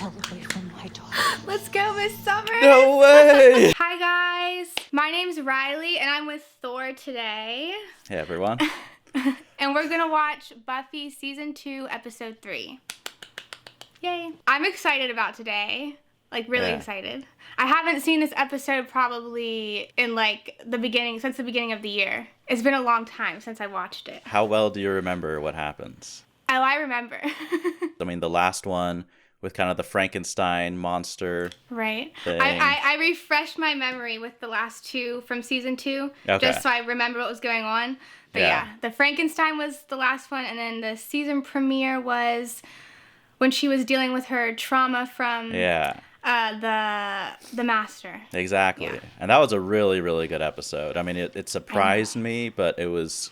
hell away from my daughter. Let's go, Miss Summers. No way! Hi, guys. My name's Riley, and I'm with Thor today. Hey, everyone. And we're going to watch Buffy Season 2, Episode 3. Yay. I'm excited about today. Like, really excited. I haven't seen this episode probably in, like, since the beginning of the year. It's been a long time since I watched it. How well do you remember what happens? Oh, I remember. I mean, the last one with kind of the Frankenstein monster. Right. Thing. I refreshed my memory with the last two from Season 2, just so I remember what was going on. But yeah, the Frankenstein was the last one, and then the season premiere was when she was dealing with her trauma from the Master. Exactly. Yeah. And that was a really, really good episode. I mean, it surprised me, but it was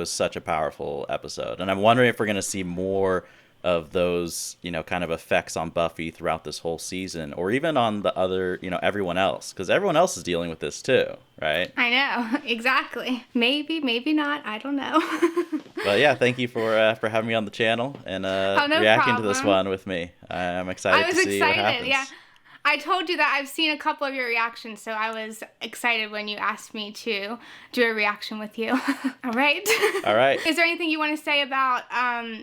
such a powerful episode. And I'm wondering if we're going to see more of those, kind of effects on Buffy throughout this whole season, or even on the other, everyone else, because everyone else is dealing with this too, right? I know, exactly. Maybe not. I don't know. But yeah, thank you for having me on the channel and no reacting to this problem. one with me. I'm excited to see what happens. Yeah. I told you that I've seen a couple of your reactions, so I was excited when you asked me to do a reaction with you. All right. All right. Is there anything you want to say about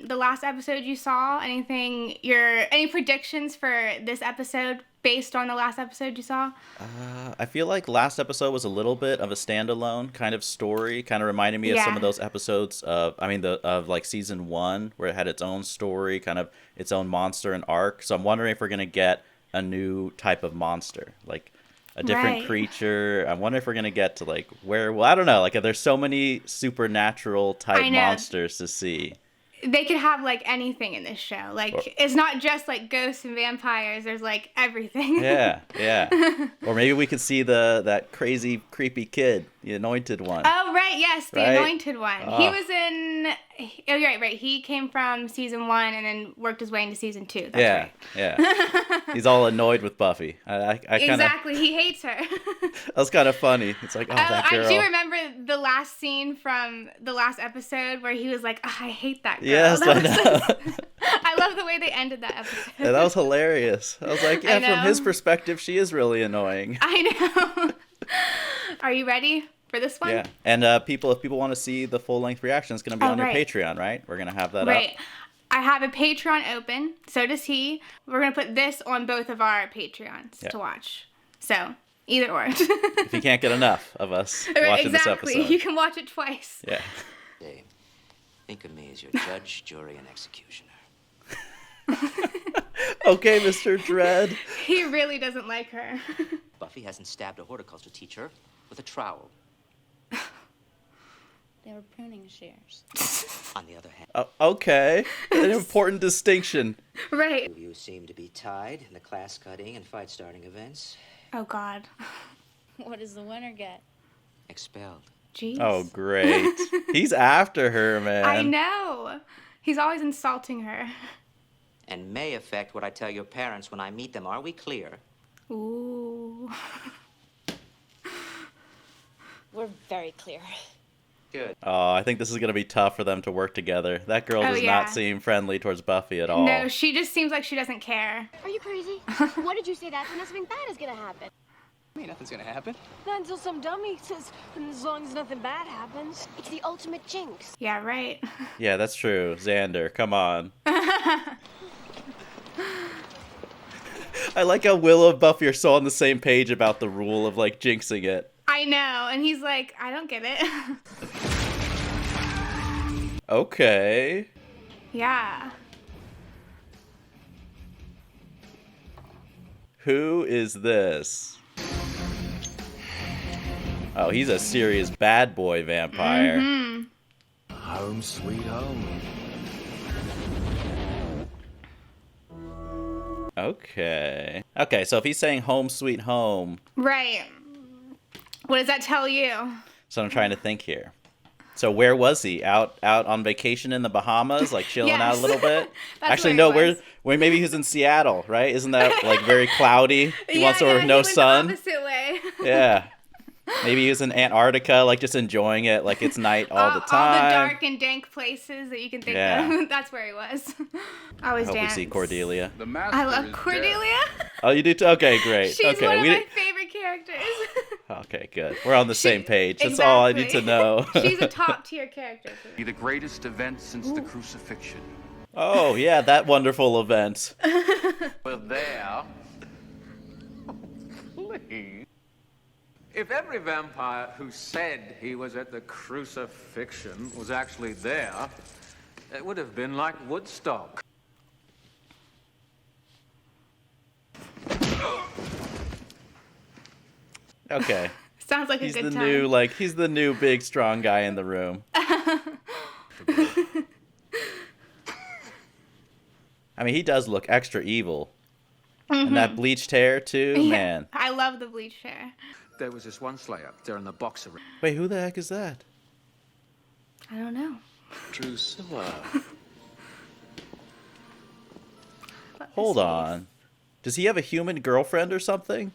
the last episode you saw? Any predictions for this episode based on the last episode you saw? I feel like last episode was a little bit of a standalone kind of story, kind of reminded me of some of those episodes of like season 1, where it had its own story, kind of its own monster and arc. So I'm wondering if we're going to get a new type of monster, like a different creature. I wonder if we're gonna get to I don't know, there's so many supernatural type monsters to see. They could have anything in this show. It's not just ghosts and vampires. There's everything. Yeah. Or maybe we could see that crazy creepy kid, the anointed one. Oh right, yes, the anointed one. Oh. He was in. Oh right. He came from season 1 and then worked his way into season 2. That's right. Yeah. He's all annoyed with Buffy. I exactly. He hates her. That was kind of funny. It's like, that girl. I do remember the last scene from the last episode where he was like, I hate that girl. Yes, I know. I love the way they ended that episode. Yeah, that was hilarious. I was like, from his perspective, she is really annoying. I know. Are you ready for this one? Yeah. And if people want to see the full-length reaction, it's going to be on your Patreon, right? We're going to have that up. Right. I have a Patreon open. So does he. We're going to put this on both of our Patreons to watch. So, either or. If you can't get enough of us watching this episode. Exactly. You can watch it twice. Yeah. Dave, think of me as your judge, jury, and executioner. Okay, Mr. Dredd. He really doesn't like her. Buffy hasn't stabbed a horticulture teacher with a trowel. They were pruning shears. On the other hand, Okay. An important distinction. Right. you seem to be tied in the class cutting and fight starting events. Oh, God. What does the winner get? Expelled. Jeez. Oh, great. He's after her, man. I know. He's always insulting her. And may affect what I tell your parents when I meet them. Are we clear? Ooh. We're very clear. Good. Oh, I think this is going to be tough for them to work together. That girl does not seem friendly towards Buffy at all. No, she just seems like she doesn't care. Are you crazy? What did you say that when something bad is gonna happen? I mean, nothing's gonna happen. Not until some dummy says, as long as nothing bad happens. It's the ultimate jinx. Yeah, right. Yeah, that's true. Xander, come on. I like how Willow and Buffy are so on the same page about the rule of, jinxing it. I know, and he's like, I don't get it. Okay. Yeah. Who is this? Oh, he's a serious bad boy vampire. Mm-hmm. Home sweet home. Okay. Okay, so if he's saying home sweet home. Right. What does that tell you? So I'm trying to think here. So where was he? Out on vacation in the Bahamas, chilling out a little bit? Actually, no, where maybe he was in Seattle, right? Isn't that very cloudy? He wants somewhere with no sun. Opposite way. Yeah. Maybe he was in Antarctica, like just enjoying it, like it's night all the time. All the dark and dank places that you can think of. That's where he was. I always hope dance. we see Cordelia. The master I love is Cordelia. Oh, you do too? Okay, great. She's okay, one of we my didn't. favorite characters. Okay, good. We're on the same page. That's all I need to know. She's a top tier character for Be me. the greatest event since the crucifixion. Oh yeah, that wonderful event. Well, there. Please. If every vampire who said he was at the crucifixion was actually there, it would have been like Woodstock. Okay. Sounds like He's a the good time. new he's the new big strong guy in the room. I mean, he does look extra evil. And that bleached hair too, man. I love the bleached hair. There was this one Slayer there in the boxer ring. Wait, who the heck is that? I don't know. Drusilla. Hold on. Does he have a human girlfriend or something?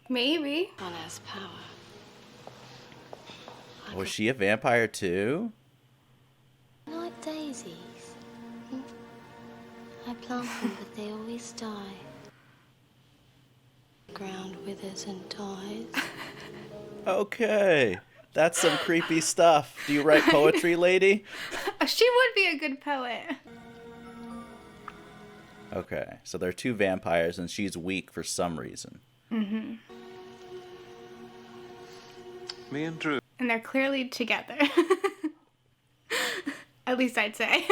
Maybe. One has power. Was she a vampire too? Like daisies. I plant them, but they always die. The ground withers and dies. Okay. That's some creepy stuff. Do you write poetry, lady? She would be a good poet. Okay. So they're two vampires and she's weak for some reason. Mm-hmm. Me and Drew. And they're clearly together. At least I'd say.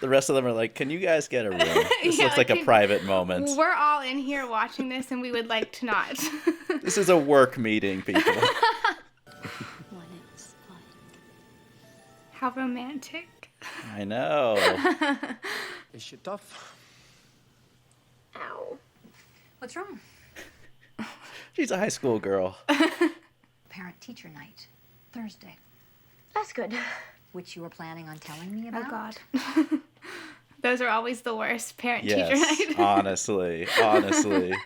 The rest of them are like, can you guys get a room? This Yeah, looks like a private moment. We're all in here watching this and we would like to not. This is a work meeting, people. When it's like How romantic. I know. Is she tough? ow. What's wrong? She's a high school girl. Parent-teacher night. Thursday. That's good. Which you were planning on telling me about? Oh God. Those are always the worst parent-teacher Yes, night. honestly.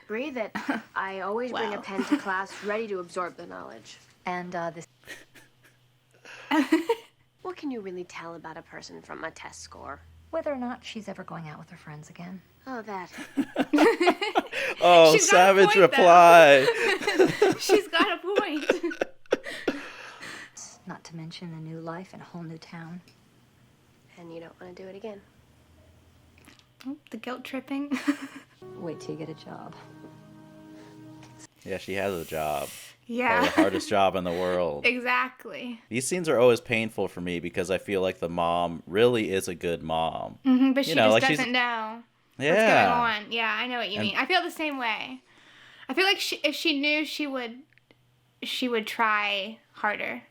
Agree that I always bring a Wow. pen to class ready to absorb the knowledge. And this... What can you really tell about a person from a test score? whether or not she's ever going out with her friends again. Oh, that. Oh, She's got a savage point, reply. She's got a point. Not to mention a new life in a whole new town. And you don't want to do it again. Oh, the guilt tripping. Wait till you get a job. Yeah, she has a job. Yeah. Probably the hardest job in the world. Exactly. These scenes are always painful for me because I feel like the mom really is a good mom. Mm-hmm, but she know, just like she's- doesn't know Yeah. what's going on. Yeah, I know what you And- mean. I feel the same way. I feel like if she knew, she would try harder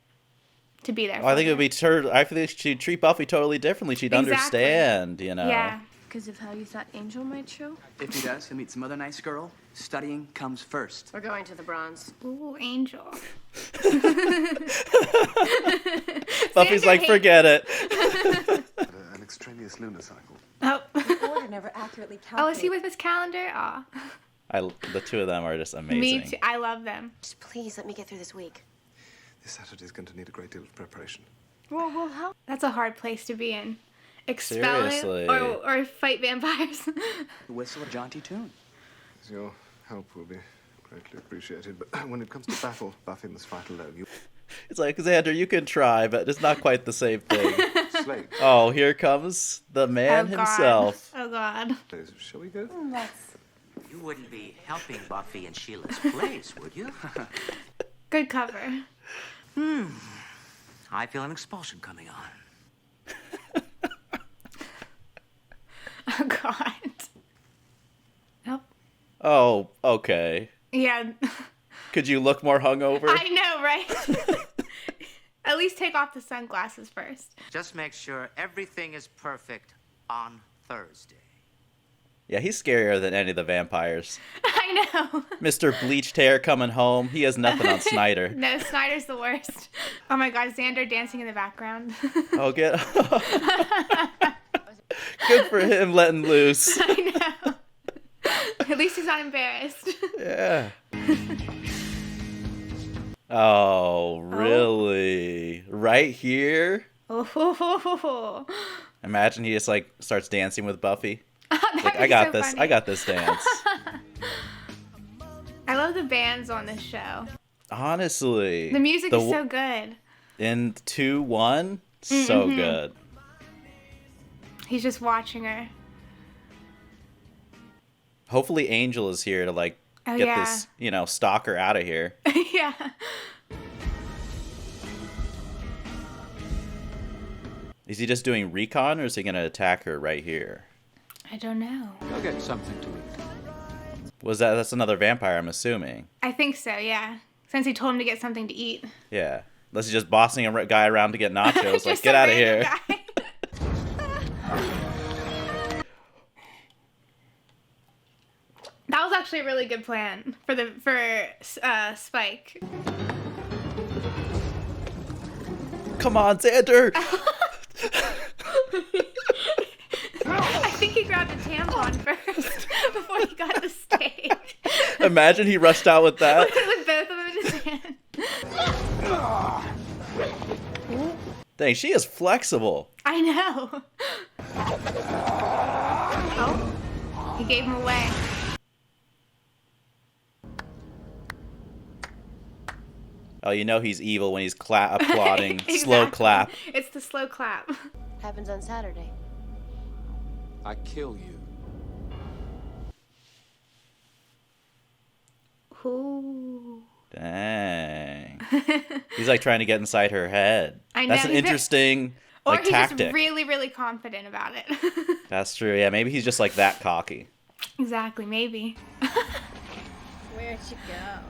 to be there. Oh, I think it would be I think she'd treat Buffy totally differently. She'd Exactly. understand, you know. Yeah. Because of how you thought Angel might show? If he does, he'll meet some other nice girl. Studying comes first. We're going to the Bronze. Ooh, Angel. Buffy's Xander like, hates- forget it. An extraneous lunar cycle. Oh. Order never accurately calculated. Oh, is he with his calendar? Aw. The two of them are just amazing. Me too. I love them. Just please let me get through this week. This Saturday's going to need a great deal of preparation. Well, we'll help. That's a hard place to be in. Expel Seriously. it or fight vampires. Whistle a jaunty tune. Your help will be greatly appreciated, but when it comes to battle, Buffy must fight alone. You It's like, Xander, you can try, but it's not quite the same thing. slave. Oh, here comes the man God. himself. Oh God. Shall we go? You wouldn't be helping Buffy in Sheila's place, would you? Good cover. I feel an expulsion coming on. Oh God. Nope. Oh, okay. Yeah. Could you look more hungover? I know, right? At least take off the sunglasses first. Just make sure everything is perfect on Thursday. Yeah, he's scarier than any of the vampires. I know. Mr. Bleached Hair coming home. He has nothing on Snyder. No, Snyder's the worst. Oh my God, Xander dancing in the background. Oh, get. Good for him letting loose. I know. At least he's not embarrassed. Yeah. Oh, really? Right here? Oh, Imagine he just like starts dancing with Buffy. that'd Like, be I got so this. funny. I got this dance. I love the bands on this show. Honestly. The music is so good. In 2-1, so good. He's just watching her. Hopefully Angel is here to like get this, stalker out of here. Yeah. Is he just doing recon or is he going to attack her right here? I don't know. Go get something to eat. That's another vampire, I'm assuming. I think so, yeah. Since he told him to get something to eat. Yeah. Unless he's just bossing a guy around to get nachos. Like, Just get some out of here. random guy. That was actually a really good plan for Spike. Come on, Xander! I think he grabbed a tampon first before he got the steak. Imagine he rushed out with that. With both of them in his hand. Dang, she is flexible. I know. Oh, he gave him away. Oh, you know he's evil when he's applauding. Exactly. Slow clap. It's the slow clap. Happens on Saturday. I kill you. Ooh. Dang. He's like trying to get inside her head. I know, That's an he's interesting Or like he's tactic. just really, really confident about it. That's true. Yeah, maybe he's just like that cocky. Exactly, maybe. Where'd you go?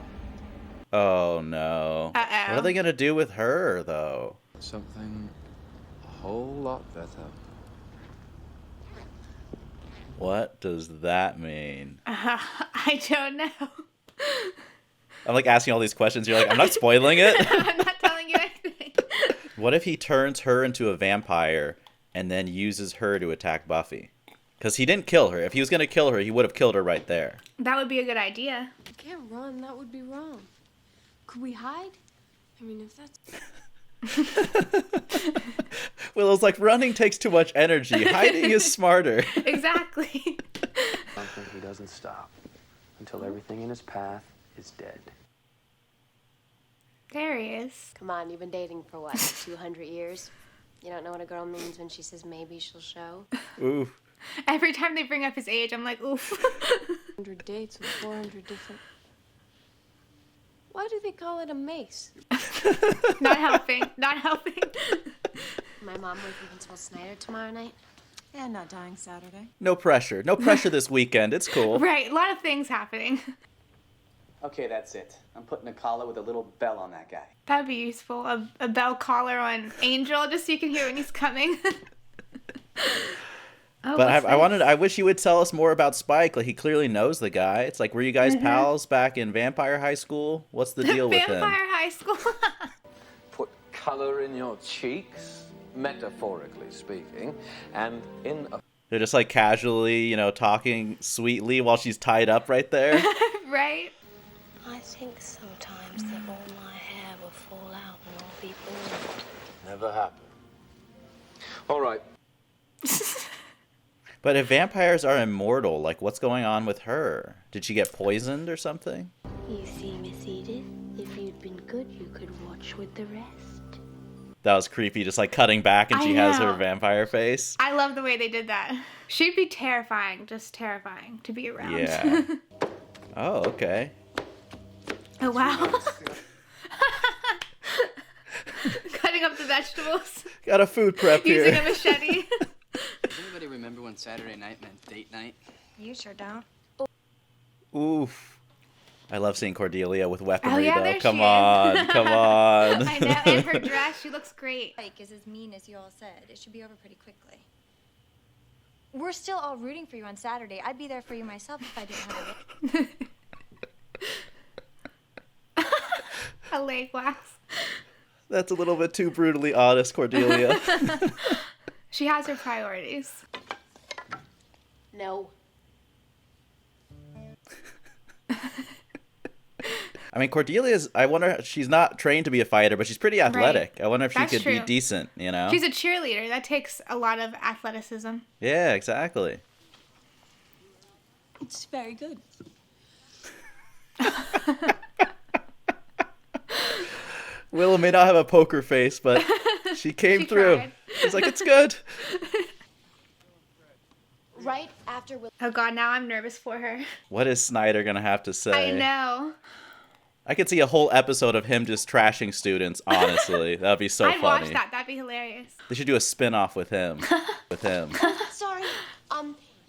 Oh no. Uh-oh. What are they gonna do with her though? Something a whole lot better. What does that mean? I don't know. I'm like asking all these questions. You're like, I'm not spoiling it. I'm not telling you anything. What if he turns her into a vampire and then uses her to attack Buffy? Because he didn't kill her. If he was gonna kill her, he would have killed her right there. That would be a good idea. You can't run. That would be wrong. Could we hide? I mean, if that's... Willow's like, running takes too much energy. Hiding is smarter. Exactly. Something he doesn't stop until everything in his path is dead. There he is. Come on, you've been dating for what, 200 years? You don't know what a girl means when she says maybe she'll show? Ooh. Every time they bring up his age, I'm like, oof. 100 dates with 400 different... Why do they call it a mace? Not helping. Not helping. My mom with Principal Snyder tomorrow night. And not dying Saturday. No pressure. No pressure this weekend. It's cool. Right, a lot of things happening. Okay, that's it. I'm putting a collar with a little bell on that guy. That'd be useful. A bell collar on Angel, just so you can hear when he's coming. Oh, But what's this? I wish he would tell us more about Spike. Like, he clearly knows the guy. It's like, were you guys pals back in Vampire High School? What's the deal with him? Vampire High School. Put color in your cheeks, metaphorically speaking, and in a... They're just like casually, talking sweetly while she's tied up right there. Right? I think sometimes that all my hair will fall out and I'll be bald. Never happened. All right. But if vampires are immortal, like, what's going on with her? Did she get poisoned or something? You see, Miss Edith, if you'd been good, you could watch with the rest. That was creepy, just like cutting back and I she has her know. vampire face. I love the way they did that. She'd be terrifying, just terrifying to be around. Yeah. Oh, okay. Oh, wow. Cutting up the vegetables. Got a food prep Using here. a machete. Does anybody remember when Saturday night meant date night? You sure don't. Oof. I love seeing Cordelia with weaponry, Oh, yeah, though. there Come she on, is. come on. I know, and her dress, she looks great. Spike is as mean as you all said. It should be over pretty quickly. We're still all rooting for you on Saturday. I'd be there for you myself if I didn't have it. A leg glass. That's a little bit too brutally honest, Cordelia. She has her priorities. No. I mean, Cordelia's, I wonder, she's not trained to be a fighter, but she's pretty athletic. Right. I wonder if she That's could be true. decent, you know? She's a cheerleader. That takes a lot of athleticism. Yeah, exactly. It's very good. Willow may not have a poker face, but she came through. tried. She's like, it's good. Right after Will. Oh god, now I'm nervous for her. What is Snyder going to have to say? I know. I could see a whole episode of him just trashing students, honestly. That would be so I'd funny. watch that. That'd be hilarious. They should do a spin-off with him. Sorry.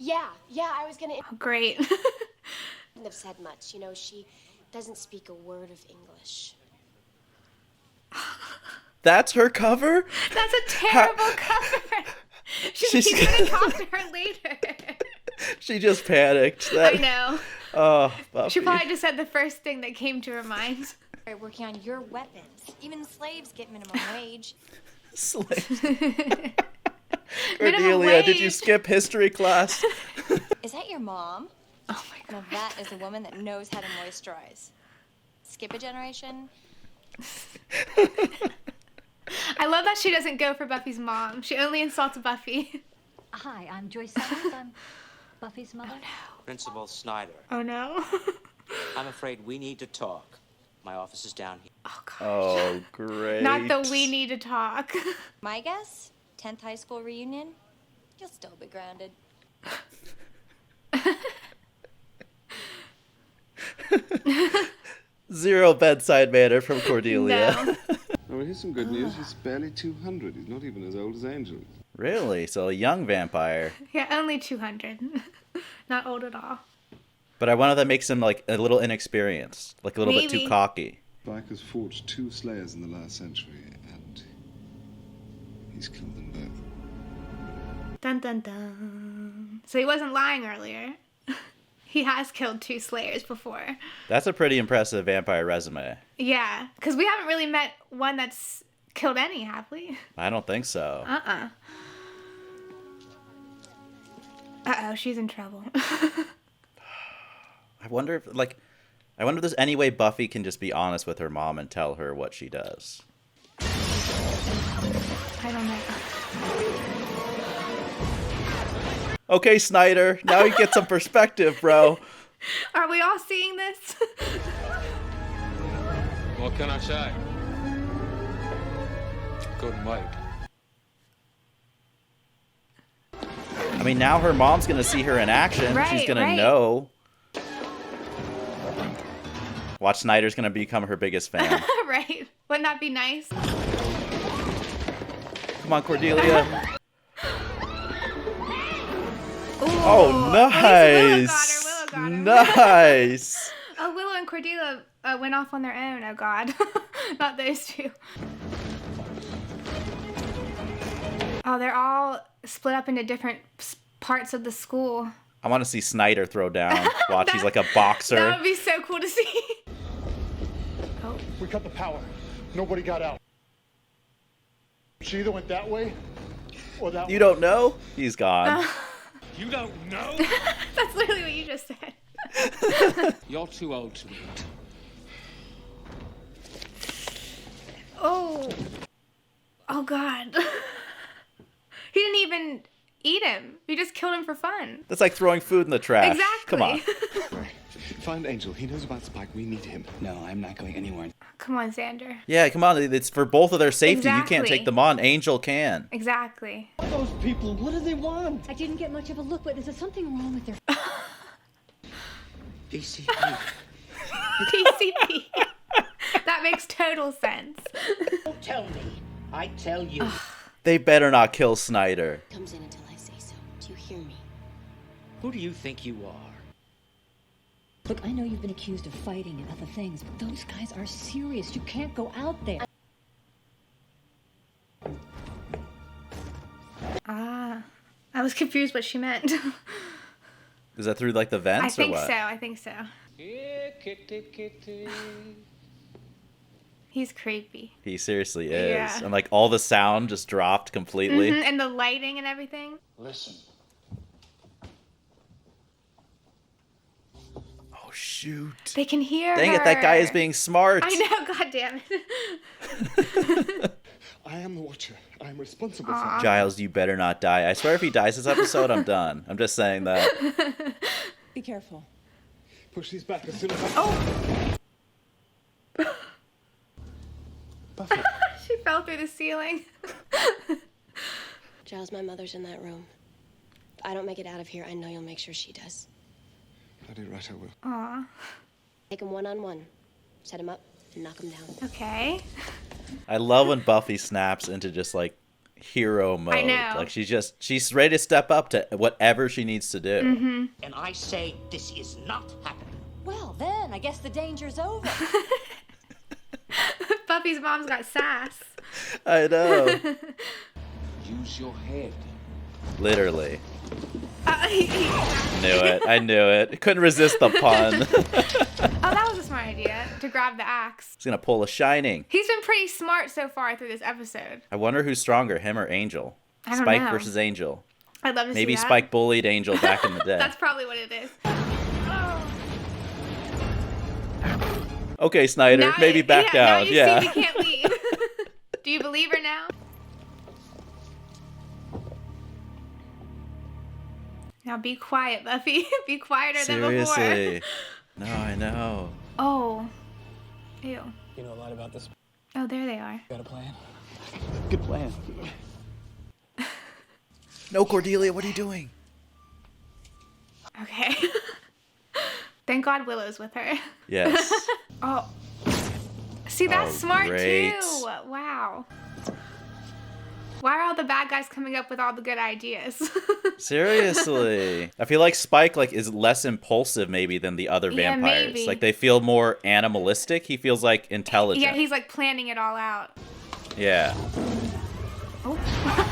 Yeah, I was gonna. Oh, great. Wouldn't have said much. You know, she doesn't speak a word of English. That's her cover? That's a terrible cover. He's gonna talk to her later. She just panicked. I know. Oh, Buffy. She probably just said the first thing that came to her mind. Working on your weapons. Even slaves get minimum wage. Slaves. Minimum Cordelia, did you wage. skip history class? Is that your mom? Oh my god. Now that is a woman that knows how to moisturize. Skip a generation. I love that she doesn't go for Buffy's mom. She only insults Buffy. Hi, I'm Joyce Summers. I'm Buffy's mother. Principal Snyder, Oh no. I'm afraid we need to talk. My office is down here. Oh god. Oh, great. Not the we need to talk. My guess? 10th high school reunion? You'll still be grounded. Zero bedside manner from Cordelia. No. Oh, here's some good news. He's barely 200. He's not even as old as Angel. Really? So a young vampire. Yeah, only 200. Not old at all. But I wonder if that makes him like a little inexperienced. Like a little bit Maybe. too cocky. Viker's forged 2 Slayers in the last century, and he's killed them both. Dun dun dun. So he wasn't lying earlier. He has killed 2 Slayers before. That's a pretty impressive vampire resume. Yeah, because we haven't really met one that's killed any, have we? I don't think so. Uh-oh, she's in trouble. I wonder if there's any way Buffy can just be honest with her mom and tell her what she does. I don't know. Okay, Snyder, now you get some perspective, bro. Are we all seeing this? What can I say? Couldn't wait. I mean, now her mom's gonna see her in action. She's gonna Right. know. Watch, Snyder's gonna become her biggest fan. Right. Wouldn't that be nice? Come on, Cordelia. Ooh, Oh, at least nice. Willow got her. Nice. Oh, Willow and Cordelia went off on their own. Oh, God. Not those two. Oh, they're all split up into different parts of the school. I want to see Snyder throw down. Watch, he's like a boxer. That would be so cool to see. Oh. We cut the power. Nobody got out. She either went that way or that way. You don't know? He's gone. You don't know? That's literally what you just said. You're too old to eat. Oh. Oh, God. He didn't even eat him. He just killed him for fun. That's like throwing food in the trash. Exactly. Come on. Find Angel. He knows about Spike. We need him. No, I'm not going anywhere. Come on, Xander. Yeah, come on. It's for both of their safety. You can't Exactly. take them on. Angel can. Exactly. Those people, what do they want? I didn't get much of a look, but is there something wrong with their... DCP. PCP. That makes total sense. Don't tell me. I tell you. They better not kill Snyder. Comes in until I say so. Do you hear me? Who do you think you are? Look, I know you've been accused of fighting and other things, but those guys are serious. You can't go out there. Ah. I was confused what she meant. Is that through like the vents I think or what? so. I think so. Yeah, kitty, kitty. He's creepy. He seriously is. Yeah. And like all the sound just dropped completely. Mhm, and the lighting and everything. Listen. Oh shoot. They can hear Dang her. it, that guy is being smart. I know, god damn it. I am the Watcher. I am responsible for Giles, you better not die. I swear if he dies this episode, I'm done. I'm just saying that. Be careful. Push these back as soon as I... Buffy. She fell through the ceiling. Giles, my mother's in that room. If I don't make it out of here, I know you'll make sure she does. Bloody right I will. Aw. Take him one-on-one. Set him up and knock him down. Okay. I love when Buffy snaps into just like hero mode. I know. Like she's ready to step up to whatever she needs to do. Mm-hmm. And I say this is not happening. Well, then, I guess the danger's over. Buffy's mom's got sass. I know. Use your head. Literally. Knew it. I knew it. Couldn't resist the pun. Oh, that was a smart idea, to grab the axe. He's gonna pull a Shining. He's been pretty smart so far through this episode. I wonder who's stronger, him or Angel? I don't Spike know. versus Angel. I'd love to Maybe see that. Spike bullied Angel back in the day. That's probably what it is. Okay, Snyder, Now maybe back Now down. you Yeah. see we can't leave. Do you believe her now? Now be quiet, Buffy. Be quieter than before. Seriously. No, I know. Oh. Ew. You know a lot about this. Oh, there they are. Got a plan? Good plan. No, Cordelia, what are you doing? Okay. Thank God Willow's with her. Yes. Oh. See, that's smart great. too. Wow. Why are all the bad guys coming up with all the good ideas? Seriously. I feel like Spike is less impulsive maybe than the other Yeah, vampires. maybe. Like they feel more animalistic. He feels like intelligent. Yeah, he's like planning it all out. Yeah. Oh,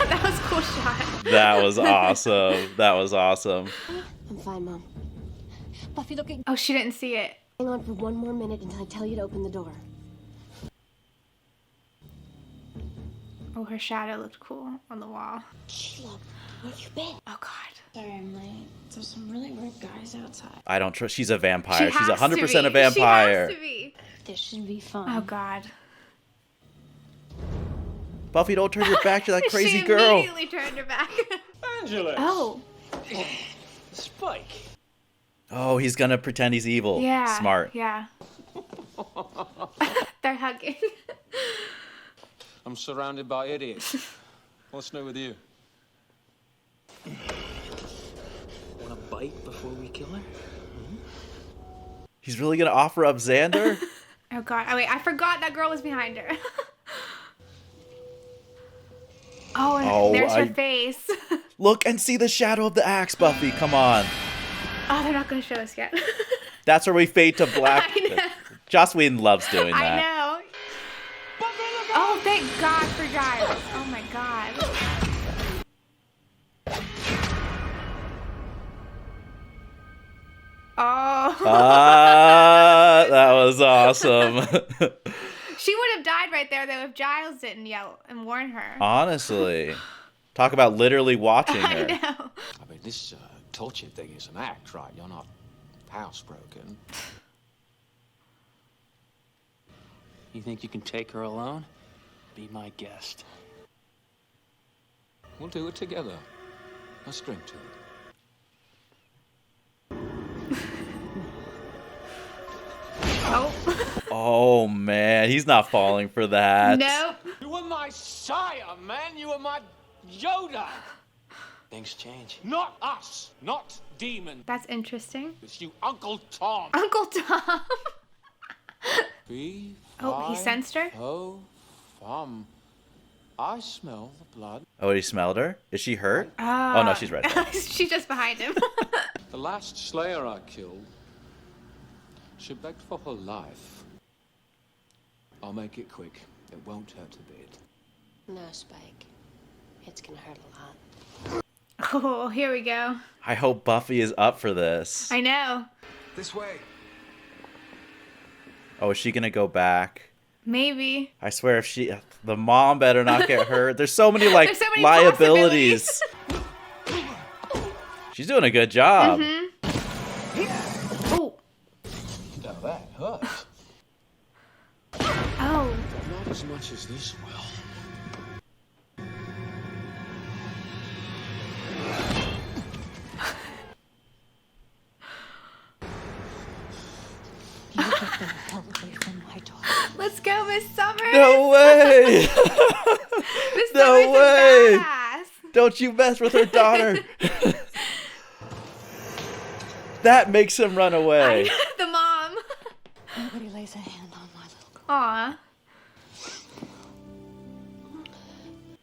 that was a cool shot. That was awesome. That was awesome. I'm fine, Mom. Buffy, look at... Oh, she didn't see it. Hang on for one more minute until I tell you to open the door. Oh, her shadow looked cool on the wall. Sheila, where have you been? Oh, God. Sorry I'm late. There's some really weird guys outside. I don't trust. She's a vampire. She's has 100% to a be. vampire. She has to be. This should be fun. Oh, God. Buffy, don't turn your back to that crazy she girl. immediately turned her back. Angela. Oh. Spike. Oh, he's gonna pretend he's evil. Yeah. Smart. Yeah. They're hugging. I'm surrounded by idiots. What's new with you? Want a bite before we kill her? He's really gonna offer up Xander? Oh, God. Oh, wait. I forgot that girl was behind her. Oh, and there's her face. Look and see the shadow of the axe, Buffy. Come on. Oh, they're not going to show us yet. That's where we fade to black. I know. Joss Whedon loves doing that. I know. Oh, thank God for Giles. Oh, my God. Oh. That was awesome. She would have died right there, though, if Giles didn't yell and warn her. Honestly. Talk about literally watching her. I know. I mean, this torture thing is an act, right? You're not housebroken. You think you can take her alone? Be my guest. We'll do it together. Let's drink to it. Oh. Oh, man. He's not falling for that. Nope. You were my sire, man. You were my Yoda. Things change. Not us. Not demon. That's interesting. It's you, Uncle Tom. Uncle Tom. Fee, Oh, he fi, sensed her? Oh, fum. I smell the blood. Oh, he smelled her? Is she hurt? Ah. Oh, no, she's right there. She's just behind him. The last Slayer I killed, she begged for her life. I'll make it quick. It won't hurt a bit. No, Spike. It's gonna hurt a lot. Oh, here we go. I hope Buffy is up for this. I know. This way. Oh, is she gonna go back? Maybe. I swear if the mom better not get hurt. There's so many There's so many liabilities. She's doing a good job. Mm-hmm. Oh. much is this well? You get the hell away from my daughter. Let's go, Miss Summers. No way! Miss No Summers way! is badass. Don't you mess with her daughter. That makes him run away. The mom. Nobody lays a hand on my little girl. Aw.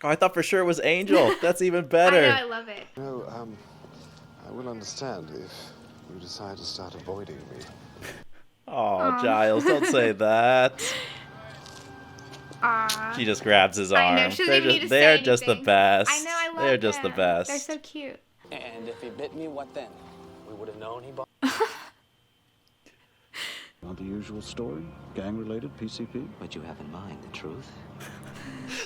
Oh, I thought for sure it was Angel. That's even better. I know, I love it. No, I will understand if you decide to start avoiding me. Oh, Giles, don't say that. Aw. She just grabs his arm. I know, she doesn't even need to say they're just the anything. best. I know, I love They're just the them. best. They're so cute. And if he bit me, what then? We would have known he bought. Not the usual story? Gang-related, PCP? What you have in mind, the truth?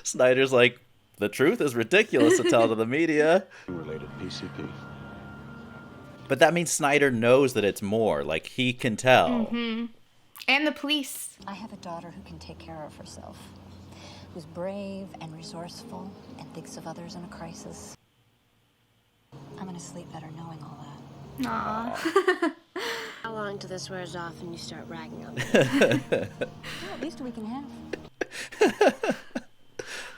Snyder's like, the truth is ridiculous to tell to the media. Related PCP. But that means Snyder knows that it's more. Like, he can tell. Mm-hmm. And the police. I have a daughter who can take care of herself, who's brave and resourceful and thinks of others in a crisis. I'm gonna sleep better knowing all that. Aw. How long till this wears off and you start ragging on me? Yeah, at least a week and a half.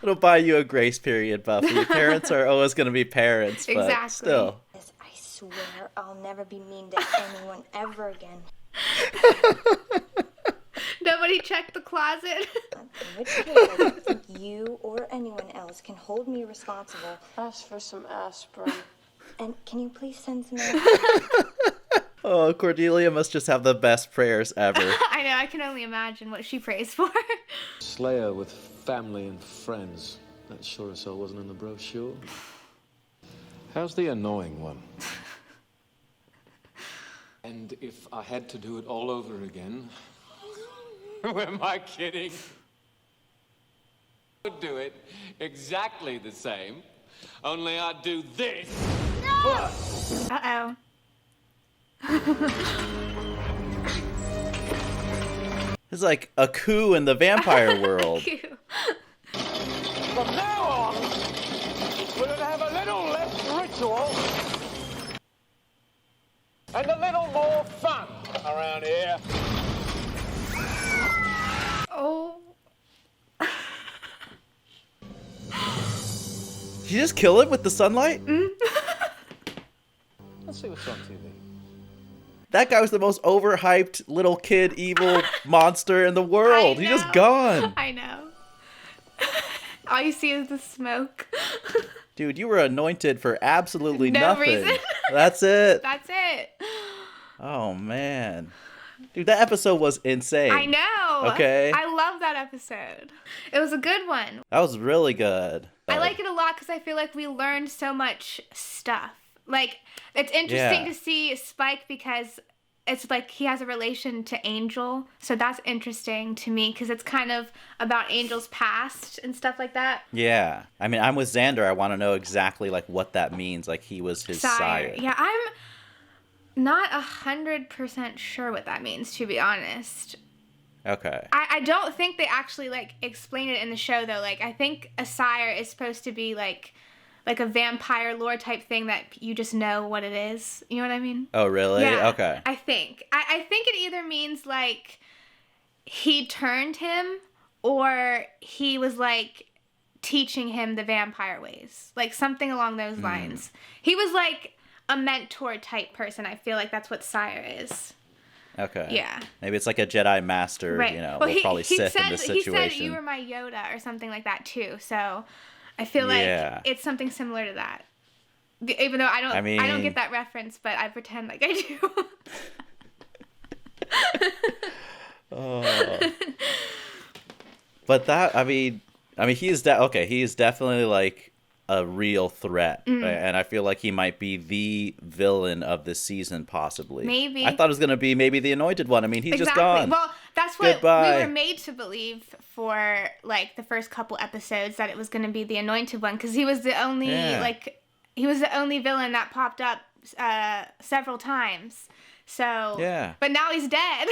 It'll buy you a grace period, Buffy. Parents are always going to be parents, but Exactly. still. I swear I'll never be mean to anyone ever again. Nobody checked the closet. In which case, I don't think you or anyone else can hold me responsible. Ask for some aspirin. And can you please send some Oh, Cordelia must just have the best prayers ever. I know, I can only imagine what she prays for. Slayer with family and friends. That sure as hell wasn't in the brochure. How's the annoying one? And if I had to do it all over again, am I kidding? I would do it exactly the same, only I'd do this. Uh-oh. It's like a coup in the vampire world. From now on, we're gonna have a little less ritual and a little more fun around here. Oh. Did you just kill it with the sunlight? Let's see what's on TV. That guy was the most overhyped little kid evil monster in the world. He's just gone. I know. All you see is the smoke. Dude, you were anointed for absolutely No nothing. reason. That's it. That's it. Oh, man. Dude, that episode was insane. I know. Okay. I love that episode. It was a good one. That was really good. I like it a lot because I feel like we learned so much stuff. Like, it's interesting to see Spike because it's like he has a relation to Angel. So that's interesting to me because it's kind of about Angel's past and stuff like that. Yeah. I mean, I'm with Xander. I want to know exactly like what that means. Like he was his sire. Yeah, I'm not 100% sure what that means, to be honest. Okay. I don't think they actually like explain it in the show though. Like I think a sire is supposed to be like a vampire lore type thing that you just know what it is. You know what I mean? Oh, really? Yeah, Okay. I think. I think it either means like he turned him or he was like teaching him the vampire ways. Like something along those lines. He was like a mentor type person. I feel like that's what sire is. Okay. Yeah. Maybe it's like a Jedi master, Right. you know, Well, will probably Sith in this situation. He said you were my Yoda or something like that too. So I feel like it's something similar to that. Even though I don't get that reference, but I pretend like I do. Oh. But that, I mean, he is definitely like a real threat, and I feel like he might be the villain of this season, possibly. Maybe. I thought it was gonna be maybe the Anointed One. I mean, he's just Exactly. gone. Well, that's what Goodbye. we were made to believe for like the first couple episodes, that it was going to be the Anointed One because he was the only villain that popped up several times. So Yeah. But now he's dead.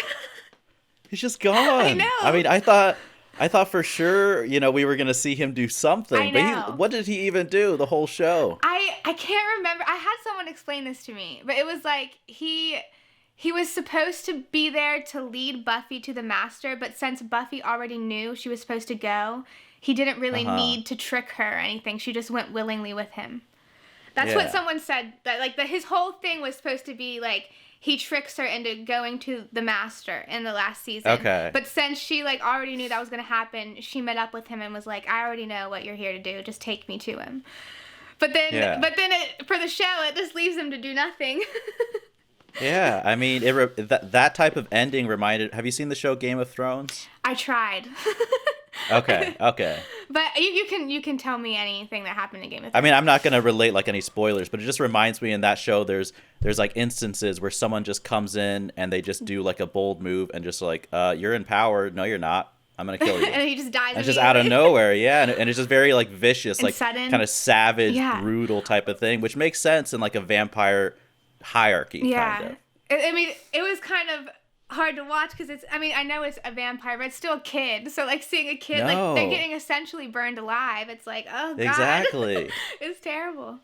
He's just gone. I know. I mean, I thought I thought for sure, we were going to see him do something. I know. But what did he even do the whole show? I can't remember. I had someone explain this to me, but it was like he was supposed to be there to lead Buffy to the Master, but since Buffy already knew she was supposed to go, he didn't really need to trick her or anything. She just went willingly with him. That's what someone said. That his whole thing was supposed to be like he tricks her into going to the Master in the last season. Okay. But since she already knew that was gonna happen, she met up with him and was like, "I already know what you're here to do. Just take me to him." But then, for the show, it just leaves him to do nothing. Yeah, I mean, that type of ending reminded. Have you seen the show Game of Thrones? I tried. Okay. But you can tell me anything that happened in Game of Thrones. I mean, I'm not gonna relate any spoilers, but it just reminds me in that show there's instances where someone just comes in and they just do a bold move and just you're in power. No, you're not. I'm gonna kill you. And he just dies. And just out of nowhere, yeah, and it's just very vicious, and sudden. Kind of savage, brutal type of thing, which makes sense in a vampire hierarchy. Yeah, kind of. I mean, it was kind of hard to watch because it's. I mean, I know it's a vampire, but it's still a kid. So seeing a kid they're getting essentially burned alive. It's oh god, exactly. It's terrible.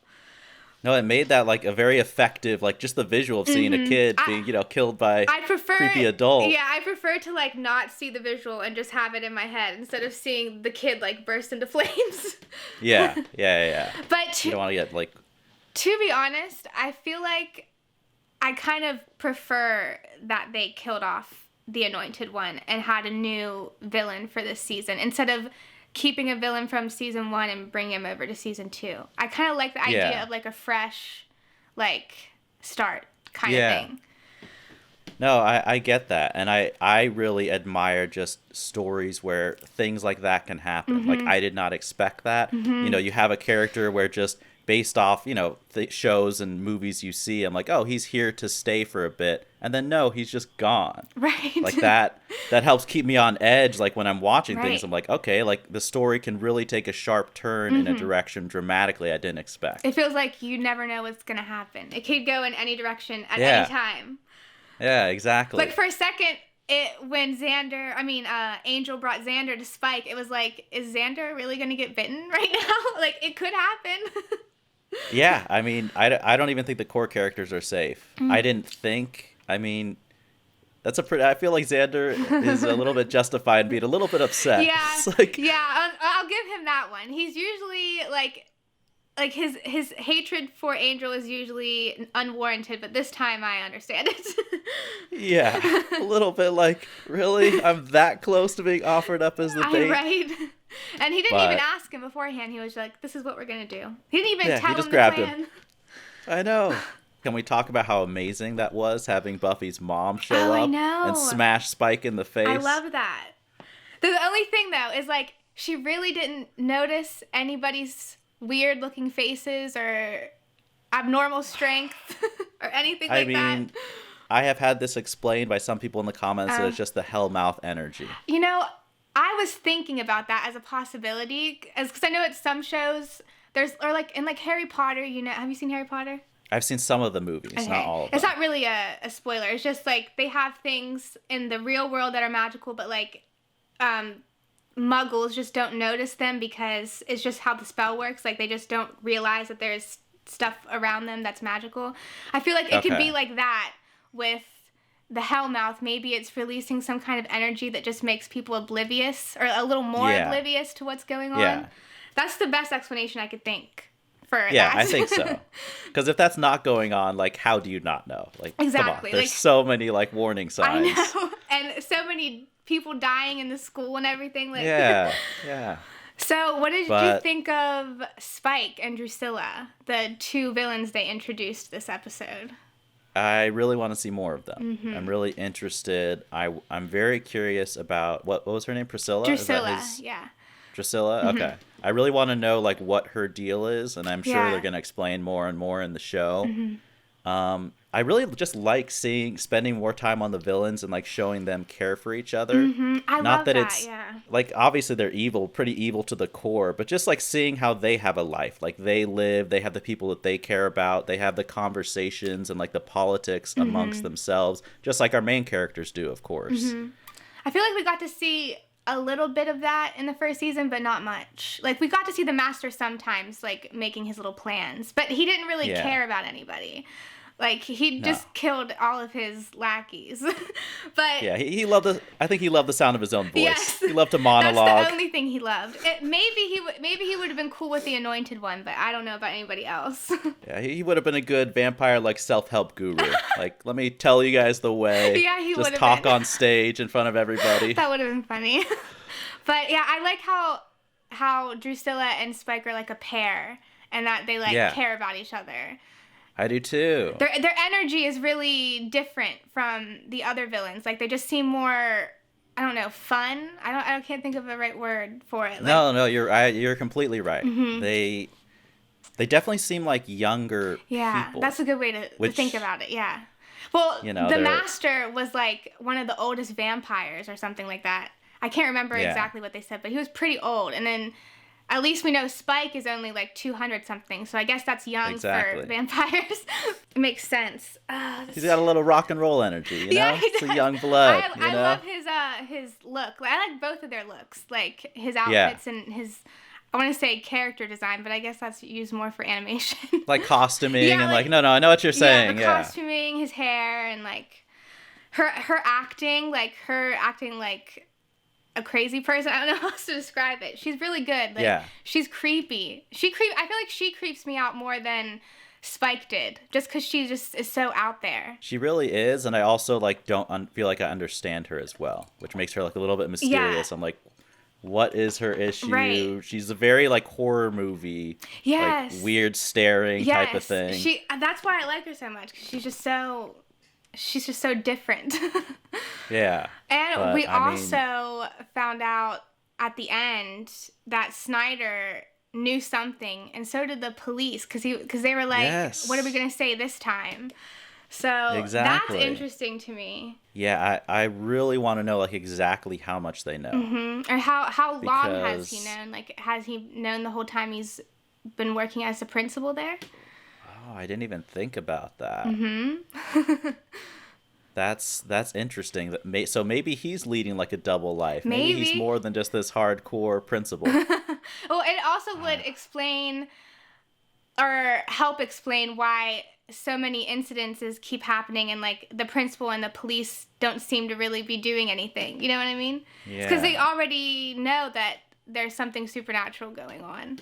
No, it made that a very effective, just the visual of seeing a kid being, killed by creepy adult. Yeah, I prefer to not see the visual and just have it in my head instead of seeing the kid burst into flames. Yeah. But you don't want to get To be honest, I feel like I kind of prefer that they killed off the Anointed One and had a new villain for this season instead of keeping a villain from season 1 and bring him over to season 2. I kind of like the idea of a fresh start kind of thing. No, I get that, and I really admire just stories where things like that can happen. I did not expect that. You have a character where just based off the shows and movies you see, I'm oh, he's here to stay for a bit, and then no, he's just gone. Right. That helps keep me on edge. When I'm watching things, I'm okay, the story can really take a sharp turn in a direction dramatically I didn't expect. It feels like you never know what's gonna happen. It could go in any direction at any time. Yeah, exactly. For a second, when Angel brought Xander to Spike, it was is Xander really gonna get bitten right now? It could happen. Yeah, I mean, I don't even think the core characters are safe. I didn't think. I mean, I feel like Xander is a little bit justified in being a little bit upset. Yeah, yeah, I'll give him that one. He's usually his hatred for Angel is usually unwarranted, but this time I understand it. Yeah, a little bit really? I'm that close to being offered up as the bait? Right. And he didn't even ask him beforehand. He was this is what we're going to do. He didn't even tell he just him grabbed the plan. him. I know. Can we talk about how amazing that was, having Buffy's mom show up and smash Spike in the face? I love that. The only thing, though, is she really didn't notice anybody's weird looking faces or abnormal strength or anything that. I mean, I have had this explained by some people in the comments that it's just the Hellmouth energy. I was thinking about that as a possibility because I know at some shows there's in Harry Potter. Have you seen Harry Potter? I've seen some of the movies, okay. Not all of them. It's not really a spoiler. It's just they have things in the real world that are magical, but Muggles just don't notice them because it's just how the spell works. They just don't realize that there's stuff around them that's magical. I feel it could be like that with the Hellmouth. Maybe it's releasing some kind of energy that just makes people oblivious or a little more oblivious to what's going on. Yeah. That's the best explanation I could think for that. Yeah, I think so. Because if that's not going on, how do you not know? Exactly. Come on. There's so many warning signs. I know, and so many people dying in the school and everything. Yeah. So what did you think of Spike and Drusilla, the two villains they introduced this episode? I really want to see more of them. Mm-hmm. I'm really interested. I'm very curious about what was her name? Priscilla? Drusilla, yeah. Drusilla? Mm-hmm. Okay. I really want to know what her deal is, and I'm sure they're going to explain more and more in the show. Mm-hmm. I really just like spending more time on the villains and showing them care for each other. Mm-hmm. I love that. It's obviously they're evil, pretty evil to the core, but just seeing how they have a life, they live, they have the people that they care about, they have the conversations and the politics amongst themselves, just like our main characters do, of course. Mm-hmm. I feel we got to see a little bit of that in the first season, but not much. Like, we got to see the Master sometimes, like, making his little plans, but he didn't really care about anybody. Like, he just killed all of his lackeys. But yeah, he loved I think he loved the sound of his own voice. Yes. He loved to monologue. That's the only thing he loved. Maybe he would have been cool with the Anointed One, but I don't know about anybody else. Yeah, he would have been a good vampire, like, self-help guru. Like, let me tell you guys the way. Yeah, he would have just talk been. On stage in front of everybody. That would have been funny. But yeah, I like how Drusilla and Spike are like a pair, and that they care about each other. I do too. Their energy is really different from the other villains. Like, they just seem more, I don't know, fun. I can't think of the right word for it. Like, No, you're completely right. Mhm. They definitely seem like younger people. That's a good way to think about it. Yeah. Well, the Master was like one of the oldest vampires or something like that. I can't remember exactly what they said, but he was pretty old. And then at least we know Spike is only like 200 something, so I guess that's young for vampires. It makes sense. He's got a little rock and roll energy, you know? Yeah, he it's does. a young blood. I love his look. I like both of their looks, like his outfits and his. I want to say character design, but I guess that's used more for animation. Like costuming and like no, I know what you're saying. Yeah, the costuming, his hair, and like her acting like a crazy person. I don't know how else to describe it. She's really good. Like, she's creepy. I feel like she creeps me out more than Spike did, just because she just is so out there. She really is, and I also like don't feel like I understand her as well, which makes her like a little bit mysterious. I'm like, what is her issue? Right. She's a very like horror movie, like weird staring type of thing. That's why I like her so much, because she's just so different. Yeah. And we also found out at the end that Snyder knew something, and so did the police, because they were like, what are we going to say this time? So that's interesting to me. Yeah, I really want to know like exactly how much they know. Mm-hmm. Or how long has he known? Like, has he known the whole time he's been working as a principal there? Oh, I didn't even think about that. Mm-hmm. That's interesting. So maybe he's leading like a double life. Maybe he's more than just this hardcore principal. Well, it also would explain or help explain why so many incidences keep happening, and like the principal and the police don't seem to really be doing anything. You know what I mean? Yeah. Because they already know that there's something supernatural going on.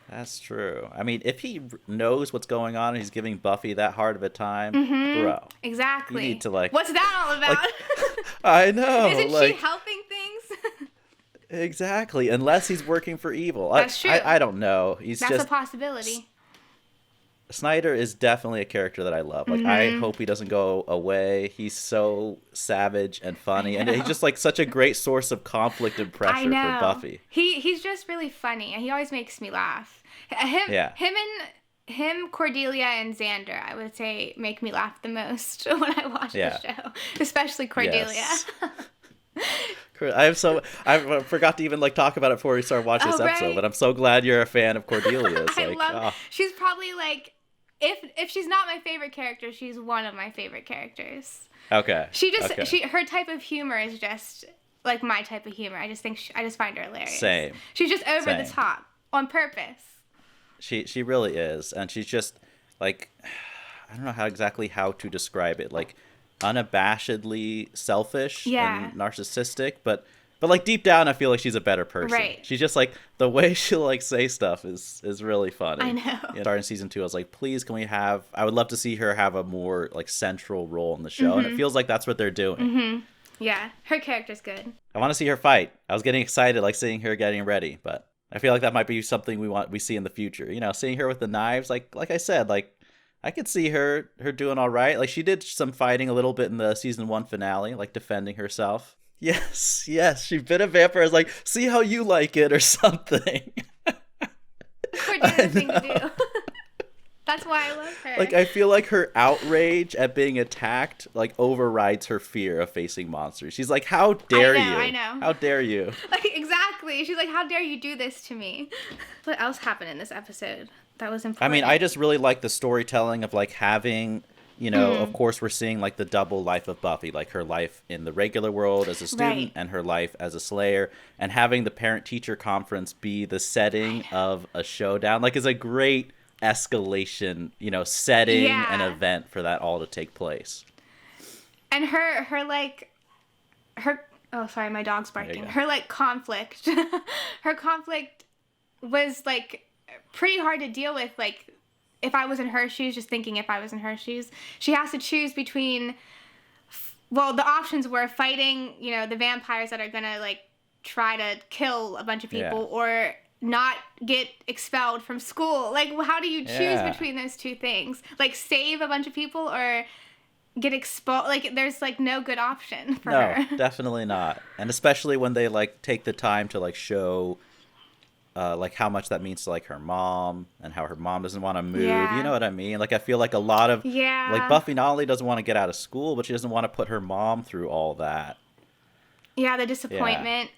That's true. I mean, if he knows what's going on and he's giving Buffy that hard of a time, bro. Exactly. You need to like. What's that all about? Like, I know. Isn't she helping things? Exactly. Unless he's working for evil. That's true. I don't know. That's a possibility. Snyder is definitely a character that I love. Like, I hope he doesn't go away. He's so savage and funny, and he's just like such a great source of conflict and pressure for Buffy. He's just really funny, and he always makes me laugh. Him, Cordelia, and Xander, I would say, make me laugh the most when I watch the show, especially Cordelia. Yes. I forgot to even like talk about it before we started watching this episode, but I'm so glad you're a fan of Cordelia's. She's probably like, if she's not my favorite character, she's one of my favorite characters. Okay. Her type of humor is just like my type of humor. I just find her hilarious. Same. She's just over the top on purpose. She really is, and she's just like, I don't know how to describe it, like unabashedly selfish and narcissistic, but like deep down I feel like she's a better person. Right. She's just like, the way she'll like say stuff is really funny. I know. Starting season 2, I was like, please, I would love to see her have a more like central role in the show, and it feels like that's what they're doing. Mm-hmm. Yeah, her character's good. I want to see her fight. I was getting excited like seeing her getting ready, but I feel like that might be something we see in the future. You know, seeing her with the knives, like I said, like I could see her doing all right. Like, she did some fighting a little bit in the season 1 finale, like defending herself. Yes, she bit a vampire. I was like, see how you like it or something. Cordelia's thing to do. That's why I love her. Like, I feel like her outrage at being attacked like overrides her fear of facing monsters. She's like, how dare you? I know. How dare you? Like, exactly. She's like, how dare you do this to me? What else happened in this episode that was important? I mean, I just really like the storytelling of like having, you know, of course, we're seeing like the double life of Buffy, like her life in the regular world as a student and her life as a Slayer, and having the parent-teacher conference be the setting of a showdown, like, is a great escalation, you know, setting an event for that all to take place. And oh, sorry, my dog's barking. Her, like, conflict. Her conflict was, like, pretty hard to deal with. Like, if I was in her shoes, just thinking if I was in her shoes, she has to choose between, well, the options were fighting, you know, the vampires that are gonna, like, try to kill a bunch of people, or not get expelled from school. Like, how do you choose between those two things? Like, save a bunch of people or get expelled? Like, there's, like, no good option for her. No, definitely not. And especially when they, like, take the time to, like, show like how much that means to, like, her mom, and how her mom doesn't want to move. You know what I mean? Like, I feel like a lot of like, Buffy not only doesn't want to get out of school, but she doesn't want to put her mom through all that. Yeah, the disappointment.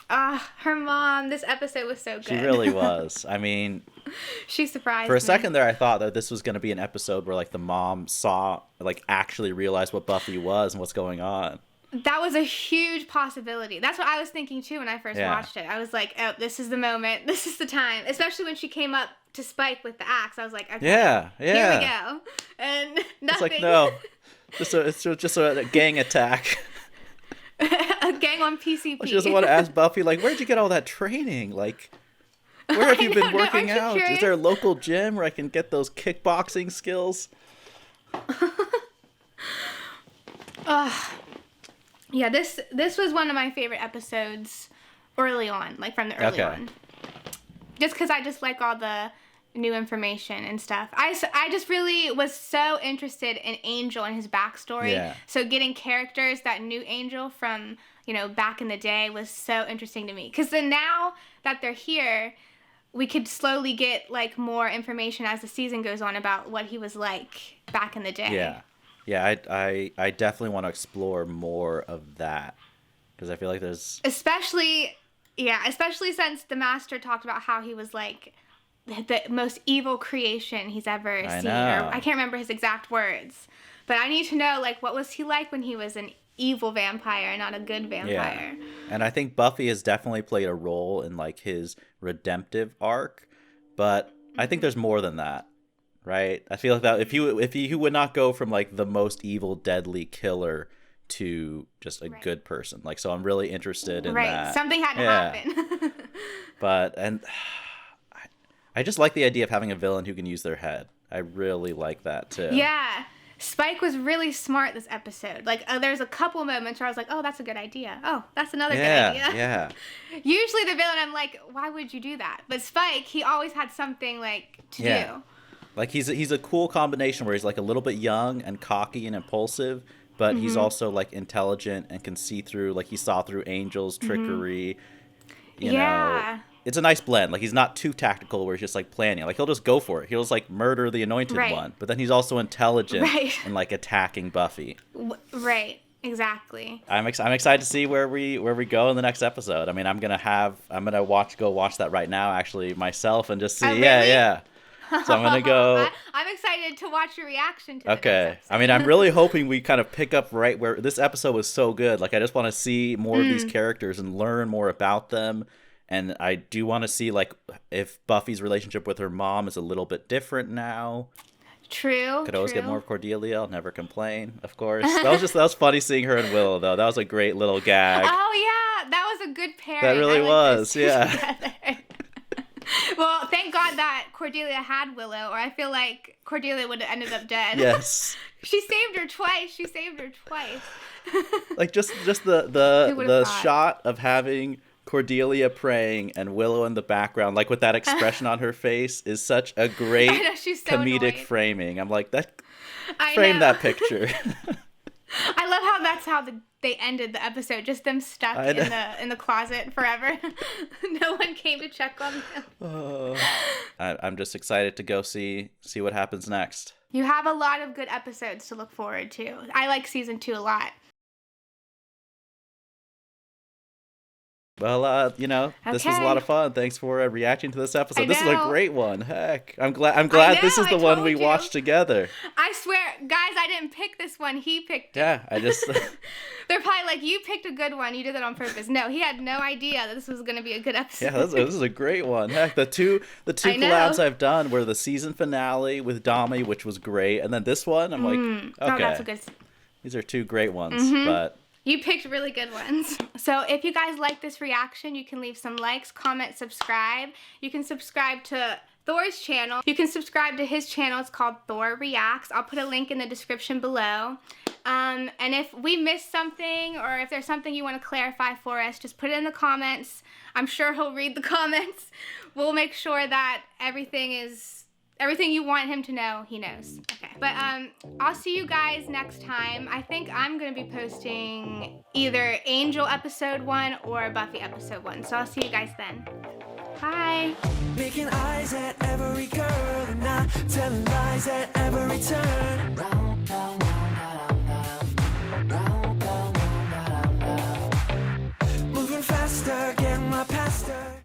Her mom, this episode was so good. She really was. I mean, she surprised me. For a second there, I thought that this was going to be an episode where, like, the mom actually realized what Buffy was and what's going on. That was a huge possibility. That's what I was thinking, too, when I first watched it. I was like, oh, this is the moment. This is the time. Especially when she came up to Spike with the axe. I was like, okay, here we go. And nothing. It's like, no. It's just a gang attack. A gang on PCP. Well, she doesn't want to ask Buffy, like, where'd you get all that training? Like, where have you been working out? Curious? Is there a local gym where I can get those kickboxing skills? Yeah, this was one of my favorite episodes early on, like from the early one. Just because I just like all the new information and stuff. I just really was so interested in Angel and his backstory. Yeah. So getting characters that knew Angel from, you know, back in the day was so interesting to me. Because then now that they're here, we could slowly get, like, more information as the season goes on about what he was like back in the day. Yeah. Yeah, I definitely want to explore more of that, because I feel like there's... Especially since the Master talked about how he was, like, the most evil creation he's ever seen. Or, I can't remember his exact words. But I need to know, like, what was he like when he was an evil vampire, not a good vampire? Yeah. And I think Buffy has definitely played a role in, like, his redemptive arc, but I think there's more than that. Right? I feel like that if he would not go from, like, the most evil, deadly killer to just a good person. Like, so I'm really interested in that. Something had to happen. But, and I just like the idea of having a villain who can use their head. I really like that too. Yeah. Spike was really smart this episode. Like, there's a couple moments where I was like, oh, that's a good idea. Oh, that's another good idea. Yeah. Usually the villain, I'm like, why would you do that? But Spike, he always had something, like, to do. Like, he's a cool combination where he's, like, a little bit young and cocky and impulsive, but he's also, like, intelligent and can see through, like, he saw through Angel's trickery. You know, it's a nice blend. Like, he's not too tactical where he's just, like, planning. Like, he'll just go for it. He'll just, like, murder the Anointed One. But then he's also intelligent and, like, attacking Buffy. Right. Exactly. I'm excited to see where we go in the next episode. I mean, I'm gonna go watch that right now, actually, myself, and just see. Really? Yeah. So I'm gonna go. I'm excited to watch your reaction to Okay. I mean, I'm really hoping we kind of pick up right where this episode was so good. Like, I just want to see more of these characters and learn more about them. And I do want to see, like, if Buffy's relationship with her mom is a little bit different now. True. Could always get more of Cordelia. I'll never complain, of course. That was funny seeing her and Willow, though. That was a great little gag. Oh yeah, that was a good pairing. That really was. Yeah. Well, thank God that Cordelia had Willow, or I feel like Cordelia would have ended up dead. Yes. She saved her twice. Like, just the shot of having Cordelia praying and Willow in the background, like, with that expression on her face, is such a great comedic framing. I'm like, frame that picture. I love how that's how they ended the episode, just them stuck in the closet forever. No one came to check on them. I'm just excited to go see what happens next. You have a lot of good episodes to look forward to. I like season 2 a lot. Well, you know, this was a lot of fun. Thanks for reacting to this episode. This is a great one. Heck, I'm glad this is the one we watched together. I swear, guys, I didn't pick this one. He picked it. Yeah, I just... They're probably like, you picked a good one. You did that on purpose. No, he had no idea that this was going to be a good episode. Yeah, this is a great one. Heck, the two collabs I've done were the season finale with Dami, which was great, and then this one, I'm like, okay, oh, that's a good... these are two great ones, but... You picked really good ones. So if you guys like this reaction, you can leave some likes, comment, subscribe. You can subscribe to Thor's channel. You can subscribe to his channel. It's called Thor Reacts. I'll put a link in the description below. And if we missed something or if there's something you want to clarify for us, just put it in the comments. I'm sure he'll read the comments. We'll make sure that everything you want him to know, he knows. Okay. But I'll see you guys next time. I think I'm going to be posting either Angel episode 1 or Buffy episode 1. So I'll see you guys then. Bye. Making eyes at every girl and not telling lies at every turn. Round, round.